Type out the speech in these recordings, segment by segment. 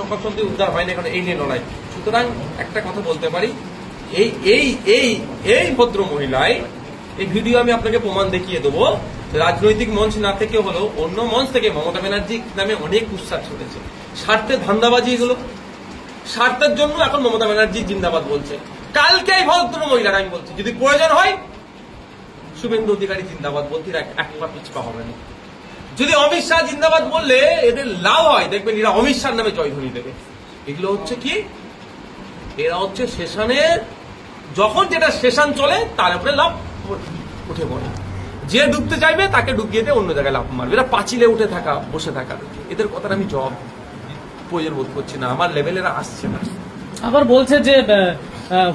সংবাদপত্র উদ্ধার হয়নি, এখন এই নিয়ে লড়াই। সুতরাং একটা কথা বলতে পারি, এই এই এই এই ভদ্র মহিলায় এই ভিডিও আমি আপনাকে প্রমাণ দেখিয়ে দেবো। রাজনৈতিক মঞ্চ না থেকে হলো অন্য মঞ্চ থেকে মমতা ব্যানার্জি নামে অনেক উৎসাহ চলেছে। স্বার্থের ধান্দাবাজি, এগুলো স্বার্থের জন্য এখন মমতা ব্যানার্জি জিন্দাবাদ বলছে। কালকে এই ভদ্র মহিলারা আমি বলছি, যদি প্রয়োজন হয় শুভেন্দু অধিকারী জিন্দাবাদ বলতে এক পা পিছপা হবে না। যদি অমিত শাহ জিন্দাবাদ বললে এদের লাভ হয়, দেখবেন এরা অমিত শাহ নামে জয়ধ্বনি দেবে। এগুলো হচ্ছে কি, এরা হচ্ছে সেশনের, যখন যেটা সেশন চলে তার উপরে লাভ উঠে পড়ে। যে ডুবতে চাইবে তাকে ডুবিয়ে দিয়ে অন্য জায়গায় লাভ মারবে। এরা পাঁচিলে উঠে থাকা, বসে থাকা, এদের কথাটা আমি জবাব প্রয়োজন বোধ করছি না, আমার লেভেলেরা আসছে না। আবার বলছে যে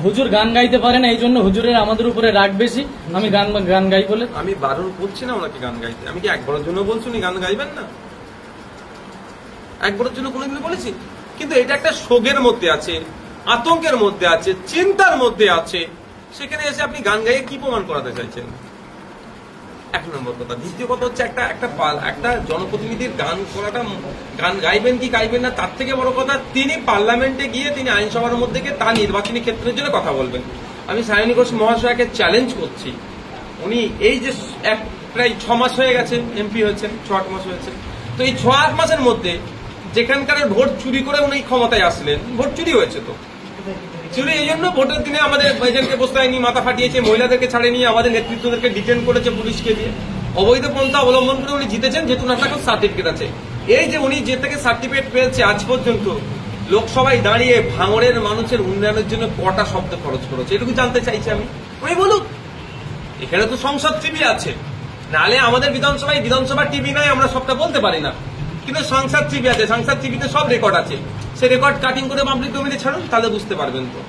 হুজুর গান গাইতে পারে না, এই জন্য হুজুরের আমাদের উপরে রাগ বেশি, আমি গান গাই বলে। আমি বারণ করছি না ওনাকে গান গাইতে, আমি কি একবারের জন্য বলছি উনি গান গাইবেন না? একবারের জন্য কোনোদিন বলেছি? কিন্তু এটা একটা শোকের মধ্যে আছে, আতঙ্কের মধ্যে আছে, চিন্তার মধ্যে আছে, সেখানে এসে আপনি গান গাইয়ে কি প্রমাণ করাতে চাইছেন? এক নম্বর কথা। দ্বিতীয় কথা হচ্ছে একটা জনপ্রতিনিধির গান করাটা, গান গাইবেন কি গাইবেন না তার থেকে বড় কথা, তিনি পার্লামেন্টে গিয়ে তিনি আইনসভার মধ্যে গিয়ে তার নির্বাচনী ক্ষেত্রের জন্য কথা বলবেন। আমি সায়নী ঘোষ মহাশয়কে চ্যালেঞ্জ করছি, উনি এই যে প্রায় 6 মাস হয়ে গেছে এমপি হয়েছেন, 6-8 মাস হয়েছে, তো এই 6-8 মাসের মধ্যে যেখানকার ভোট চুরি করে উনি ক্ষমতায় আসলেন, ভোট চুরি হয়েছে, তো চুরি এই জন্য ভোটের দিনে আমাদের এজেন্টকে বসতে নিয়ে মাথা ফাটিয়েছে, মহিলাদেরকে ছাড়ে নিয়ে আমাদের নেতৃত্বদেরকে ডিটেন করেছে পুলিশকে দিয়ে, অবৈধ পন্থা অবলম্বন করে উনি জিতেছেন, যেহেতু ওনার কাছে সার্টিফিকেট আছে। এই যে উনি যে থেকে সার্টিফিকেট পেয়েছে, আজ পর্যন্ত লোকসভায় দাঁড়িয়ে ভাঙড়ের মানুষের উন্নয়নের জন্য কটা শব্দ খরচ করেছে, এটুকু জানতে চাইছি আমি। উনি বলুক, এখানে তো সংসদ টিভি আছে, নাহলে আমাদের বিধানসভা টিভি নয়, আমরা সবটা বলতে পারি না, কিন্তু সংসদ টিভি আছে, সংসদ টিভিতে সব রেকর্ড আছে, সে রেকর্ড কাটিং করে পাবলিক ডোমেইনে ছাড়ুন, তাহলে বুঝতে পারবেন। তো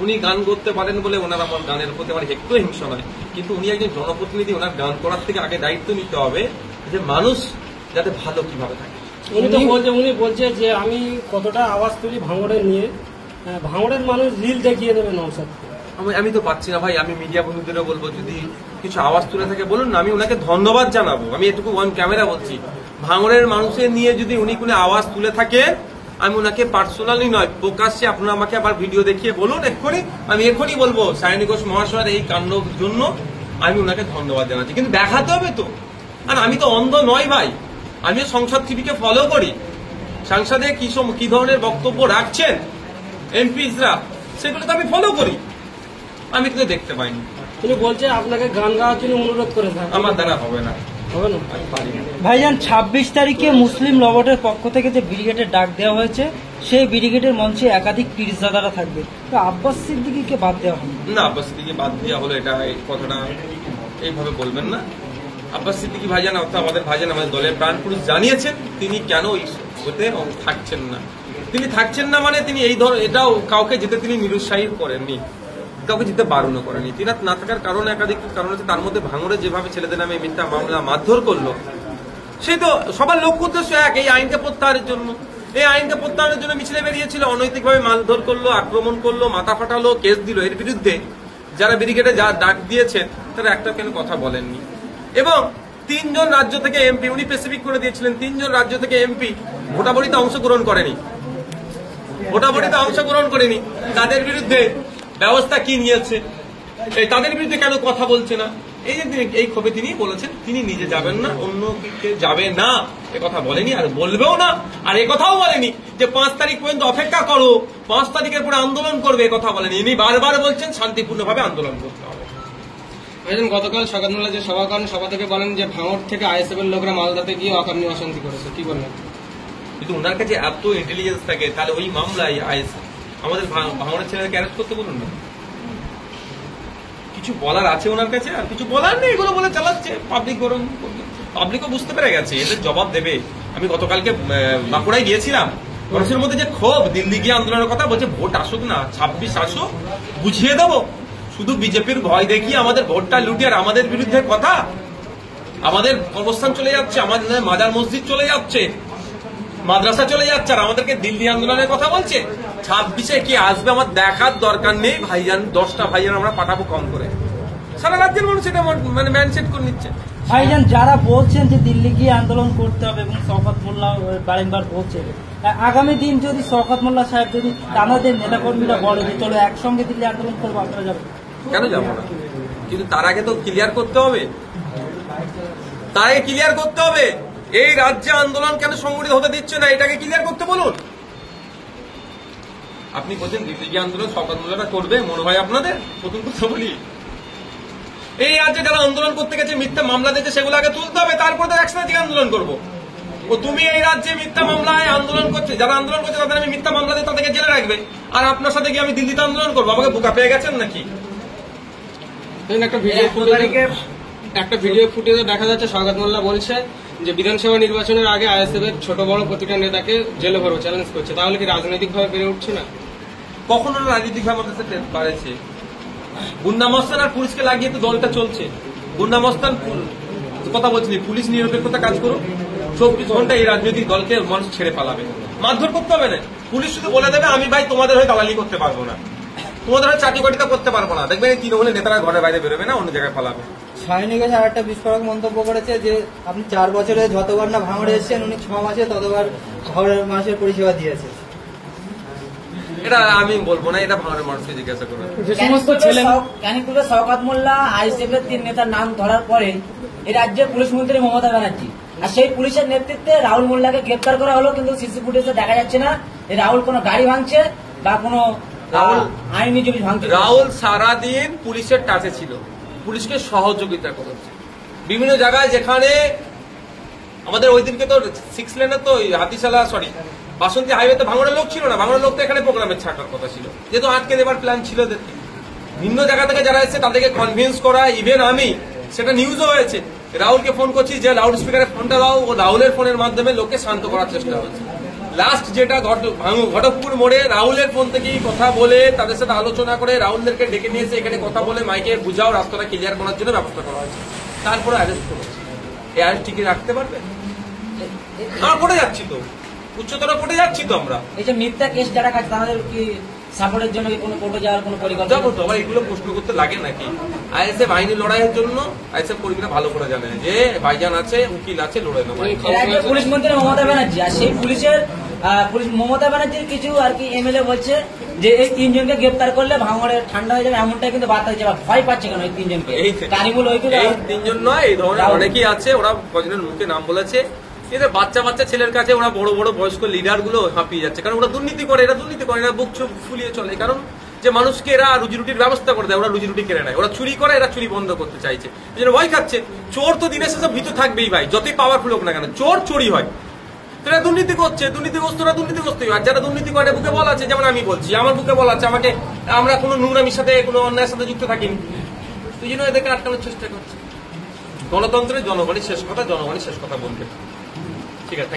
উনি গান করতে পারেন বলে ওনার আমার গানের প্রতি আমার একটু হিংসা নয়, কিন্তু উনি একজন জনপ্রতিনিধি, ওনার গান করার থেকে আগে দায়িত্ব নিতে হবে যে মানুষ যাতে ভালো কিভাবে থাকে। উনি বলছে যে আমি কতটা আওয়াজ তুলি ভাঙড়ের নিয়ে, ভাঙড়ের মানুষ রিল দেখিয়ে দেবে নওশাদকে। আমি তো পাচ্ছি না ভাই, আমি মিডিয়া বন্ধুদেরও বলবো যদি কিছু আওয়াজ তুলে থাকে বলুন না, আমি ওনাকে ধন্যবাদ জানাবো। আমি এটুকু অন ক্যামেরা বলছি, ভাঙড়ের মানুষের নিয়ে যদি উনি কোনো আওয়াজ তুলে থাকে, আমি ওনাকে পার্সোনালি নয়, প্রকাশ্যে আপনারা আমাকে আবার ভিডিও দেখিয়ে বলুন, আমি এক্ষুনি বলবো সায়নী ঘোষ মহাশয়ের এই কাণ্ডর জন্য আমি ওনাকে ধন্যবাদ জানাচ্ছি। কিন্তু দেখাতে হবে তো, আর আমি তো অন্ধ নয় ভাই, আমিও সংসদ টিভিকে ফলো করি, সংসদে কি ধরনের বক্তব্য রাখছেন এমপিসরা, সেগুলো তো আমি ফলো করি, আমি কিন্তু দেখতে পাইনি। তিনি বলছে আপনাকে গান গাওয়ার জন্য অনুরোধ করে, আমার দ্বারা হবে না। ভাইজান 26 তারিখে মুসলিম লবটের পক্ষ থেকে যে ব্রিগেডের ডাক দেওয়া হয়েছে, সেই ব্রিগেডের মঞ্চে একাধিক পীরজাদারা থাকবে, তো আব্বাস সিদ্দিকীকে বাদ দেওয়া হবে না? আব্বাস সিদ্দিকী বাদ দেওয়া হলো, এটা এই কথাটা এইভাবে বলবেন না। আব্বাস সিদ্দিকী ভাইজান অর্থাৎ আমাদের ভাইজান, আমাদের দলের প্রাণ পুরুষ জানিয়েছেন তিনি কেন ওতে থাকছেন না। তিনি থাকছেন না মানে তিনি এই এটাও কাউকে যেতে তিনি নিরুৎসাহী করেননি, কাউকে যেতে বারণও করেনি। তিনি না থাকার কারণে একাধিক কারণ আছে, তার মধ্যে ভাঙড়ে যেভাবে ছেলেদের নামে মিথ্যা মামলা মারধর করলো, সেই তো সবার লক্ষ্য উদ্দেশ্য এক, এই আইনকে প্রত্যাহারের জন্য। এই আইনকে প্রত্যাহারের জন্য মিছিলে বেরিয়েছিল, অনৈতিকভাবে মারধর করলো, আক্রমণ করলো, মাথা ফাটালো, কেস দিল। এর বিরুদ্ধে যারা ব্রিগেডে যা ডাক দিয়েছেন তারা একটা কেন কথা বলেননি। এবং 3 জন রাজ্য থেকে এমপি, উনি স্পেসিফিক করে দিয়েছিলেন 3 জন রাজ্য থেকে এমপি ভোটাভুটিতে অংশগ্রহণ করেনি, তাদের বিরুদ্ধে ব্যবস্থা কি নিয়েছে, তাদের বিরুদ্ধে কেন কথা বলছে না, এই ক্ষোভে তিনি বলেছেন তিনি নিজে যাবেন না, অন্য কে যাবে না, কথা বলেনি আর বলবেও না। আর কথাও বলেনি যে 5 তারিখ পর্যন্ত অপেক্ষা করো, 5 তারিখের পরে আন্দোলন করবে, কথা বলেনি। ইনি বারবার বলছেন শান্তিপূর্ণভাবে আন্দোলন করতে হবে। গতকাল সকালবেলা যে সভা করেন, সভা থেকে বলেন যে ভাঙড় থেকে আইএসএফ এর লোকরা মালদাতে গিয়ে অকারণে অশান্তি করেছে, কি বলবেন? কিন্তু ওনার কাছে এত ইন্টেলিজেন্স থাকে, তাহলে ওই মামলায় আমাদের ভাঙড়ের ছেলেদেরকে অ্যারেস্ট করতে বলুন না। কিছু বলার আছে ওনার কাছে, আর কিছু বলার নেই, এগুলো বলে চালাচ্ছে। পাবলিকও বুঝতে পেরে গেছে, এদের জবাব দেবে। আমি গতকালকে বাঁকুড়ায় গিয়েছিলাম, মানুষের মধ্যে যে ক্ষোভ, দিল্লি গিয়ে আন্দোলনের কথা বলছে, ভোট আসুক না, 26 আসুক, বুঝিয়ে দেবো। শুধু বিজেপির ভয় দেখিয়ে আমাদের ভোটটা লুটে আর আমাদের বিরুদ্ধে কথা, আমাদের অবস্থান চলে যাচ্ছে, আমাদের মাজার মসজিদ চলে যাচ্ছে, মাদ্রাসা চলে যাচ্ছে, আর আমাদেরকে দিল্লি আন্দোলনের কথা বলছে। 26-এ কি আসবে আমার দেখার দরকার নেই ভাইজান, 10টা ভাইজান আমরা পাঠাবো কম করে। সারা রাজ্যের মানুষ এটা মানে ম্যানসেট করে নিচ্ছে। ভাইজান যারা বলছেন যে দিল্লি গিয়ে আন্দোলন করতে হবে এবং শওকত মোল্লা বারংবার বলছে, আগামী দিন যদি শওকত মোল্লা সাহেব যদি আমাদের নেতাকর্মীরা বলে যে চলো একসঙ্গে দিল্লি আন্দোলন করবো, আপনারা যাবেন? কেন যাবো না? কিন্তু তার আগে তো ক্লিয়ার করতে হবে, তার আগে ক্লিয়ার করতে হবে এই রাজ্যে আন্দোলন কেন সংগঠিত হতে দিচ্ছে না, এটাকে ক্লিয়ার করতে বলুন। আপনি বলছেন দিল্লি গিয়ে আন্দোলন শওকত মোল্লারা করবে, মনে হয় আপনাদের? প্রথম কথা বলি, এই রাজ্যে যারা আন্দোলন করতে গেছে মিথ্যা মামলা দিয়েছে সেগুলো আগে তুলতে হবে, তারপর তো একসাথে আন্দোলন করবো। ও তুমি এই রাজ্যে মিথ্যা মামলায় আন্দোলন করছে, যারা আন্দোলন করছে তাদের আমি মিথ্যা মামলা দিয়ে তাদেরকে জেলে রাখবে, আর আপনার সাথে গিয়ে আমি দিল্লিতে আন্দোলন করবো? আমাকে বোকা পেয়ে গেছেন নাকি? একটা ভিডিও ফুটেজে দেখা যাচ্ছে শওকত মোল্লা বলছে যে বিধানসভা নির্বাচনের আগে আইএসএফ এর ছোট বড় প্রতিটা নেতাকে জেলে ভরবো চ্যালেঞ্জ করছে, তাহলে কি রাজনৈতিক ভাবে বেড়ে উঠছে না? কখনো রাজনৈতিক ভাবে আমাদের সাথে বাড়েছে? গুন্ডা মস্তান আর পুলিশকে লাগিয়ে তো দলটা চলছে। গুন্ডা মস্তান কথা বলছি, পুলিশ নিরপেক্ষতা কাজ করুক, 24 ঘন্টা এই রাজনৈতিক দলকে মানুষ ছেড়ে পালাবে, মারধর করতে হবে না। পুলিশ শুধু বলে দেবে আমি ভাই তোমাদের হয়ে দালালি করতে পারবো না, তোমাদের হয়ে চাকরিবাটিটা করতে পারবো না, দেখবেন তৃণমূলের নেতারা ঘরের বাইরে বেরোবে না, অন্য জায়গায় পালাবে। সৈনিক আর একটা বিস্ফোরক মন্তব্য করেছে যে আপনি 4 বছরে যতবার না ভাঙড়ে এসেছেন উনি 6 মাসে ততবার ভাঙড়ের মানুষের পরিষেবা দিয়েছে। এটা আমি বলবো না, এটা ভাঙড়ের মানুষকে জিজ্ঞাসা করবে। যে সমস্ত ছেলে ক্যানিকুলে শওকত মোল্লা আইএসএফ এর 3 নেতার নাম ধরার পরে এই রাজ্যের পুলিশ মন্ত্রী মমতা ব্যানার্জি আর সেই পুলিশের নেতৃত্বে রাহুল মোল্লাকে গ্রেপ্তার করা হলো, কিন্তু সিসি ফুটেজে দেখা যাচ্ছে না এই রাহুল কোনো গাড়ি ভাঙছে বা কোনো আইনি জিনিস ভাঙছে। রাহুল সারাদিন পুলিশের টাচে ছিল, পুলিশকে সহযোগিতা করেছে বিভিন্ন জায়গায়, যেখানে আমাদের ওই দিনকে তো 6 লেনে তো হাতিশালা বাসন্তী হাইওয়েতে ভাঙড়ের লোক ছিল না, ভাঙড়ের লোক তো এখানে প্রোগ্রামে ছাড়ার কথা ছিল, যেহেতু আটকে দেবার প্ল্যান ছিল। ভিন্ন জায়গা থেকে যারা এসেছে তাদেরকে কনভিন্স করা, ইভেন আমি সেটা নিউজও হয়েছে, রাহুলকে ফোন করছি যে লাউড স্পিকারে ফোনটা দাও, ও রাহুলের ফোনের মাধ্যমে লোককে শান্ত করার চেষ্টা হচ্ছে। লাস্ট যেটা ঘটকপুর মোড়ে রাহুলের ফোন থেকেই কথা বলে তাদের সাথে আলোচনা করে রাহুলদেরকে ডেকে নিয়েছে, এখানে কথা বলে মাইকে বুঝাও, রাস্তাটা ক্লিয়ার করার জন্য ব্যবস্থা করা হয়েছে, তারপরে অ্যারেস্ট করেছে। এই অ্যারেস্ট টিকে রাখতে পারবে? আমরা কোর্টে যাচ্ছি তো, উচ্চতর কোর্টে যাচ্ছি তো আমরা। এই যে মিথ্যা কেস যারা কাটছে তাদের কি সাপোর্টের জন্য কি কোনো কোর্টে যাওয়ার কোনো পরিকল্পনা? যাবো তো, আবার এগুলো প্রশ্ন করতে লাগে নাকি? আইএসএফ আইনি লড়াইয়ের জন্য আইএসএফ কর্মীরা ভালো করে জানে যে ভাইজান আছে, উকিল আছে, লড়াই নেবো। রাজ্যের পুলিশ মন্ত্রী মমতা ব্যানার্জি আর সেই পুলিশের মমতা ব্যানার্জির কিছু আর কি এমএলএ বলছে যে এই 3 জনকে গ্রেপ্তার করলে ভাঙড়ে ঠান্ডা হয়ে যাবে, এমনটাই কিন্তু বার্তা দিচ্ছে। ভয় পাচ্ছে কেন এই 3 জনকে? কানিমুল ঐক্য এই 3 জন নয়, এই ধরনের অনেকেই আছে, ওরা কজনের মুখে নাম বলেছে। এদের বাচ্চা বাচ্চা ছেলের কাছে ওরা বড় বড় বয়স্ক লিডার গুলো হাঁপিয়ে যাচ্ছে, কারণ ওরা দুর্নীতি করে, এরা দুর্নীতি করে, এরা বুক চোখ ফুলিয়ে চলে, কারণ যে মানুষকে এরা রুজি রুটির ব্যবস্থা করে দেয়, ওরা রুজি রুটি কেড়ে নেয়, ওরা চুরি করে, এরা চুরি বন্ধ করতে চাইছে, এই জন্য ভয় খাচ্ছে। চোর তো দিনের শেষে ভীতু থাকবেই ভাই, যতই পাওয়ারফুল হোক না কেন, চোর চোরই হয়। তারা দুর্নীতি করছে, দুর্নীতিগ্রস্তরা দুর্নীতিগ্রস্ত, আর যারা দুর্নীতি করে বুকে বলা আছে, যেমন আমি বলছি, আমার বুকে বলা আছে আমাকে, আমরা কোনো নোংরামির সাথে কোনো অন্যায়ের সাথে যুক্ত থাকিনি, তুই জন্য এদেরকে আটকানোর চেষ্টা করছে। গণতন্ত্রের জনগণই শেষ কথা, জনগণই শেষ কথা বলবে। ঠিক আছে।